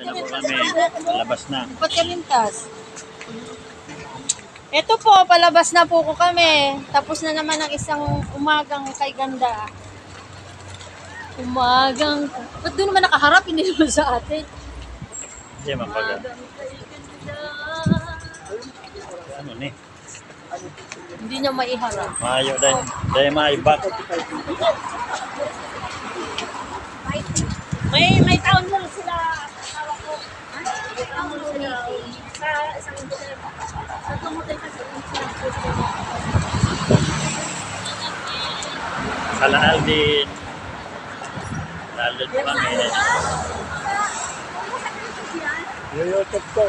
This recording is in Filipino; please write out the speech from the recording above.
na po kami. Palabas na. Ba't ka mintas? Ito po, palabas na po ko kami. Tapos na naman ang isang umagang kay ganda. Umagang... Ba't doon naman nakaharap? Hindi naman sa atin. Hindi mapaga. Umagang kay ganda. Ano ni? Hindi niya maiharap. Mayo dahil. Dahil maibak. May taon mo sila. Tawag ko. May taon mo sila. Sa isang sa tumutin kasi Sala Aldin. Aldin po kami. YouTube ko.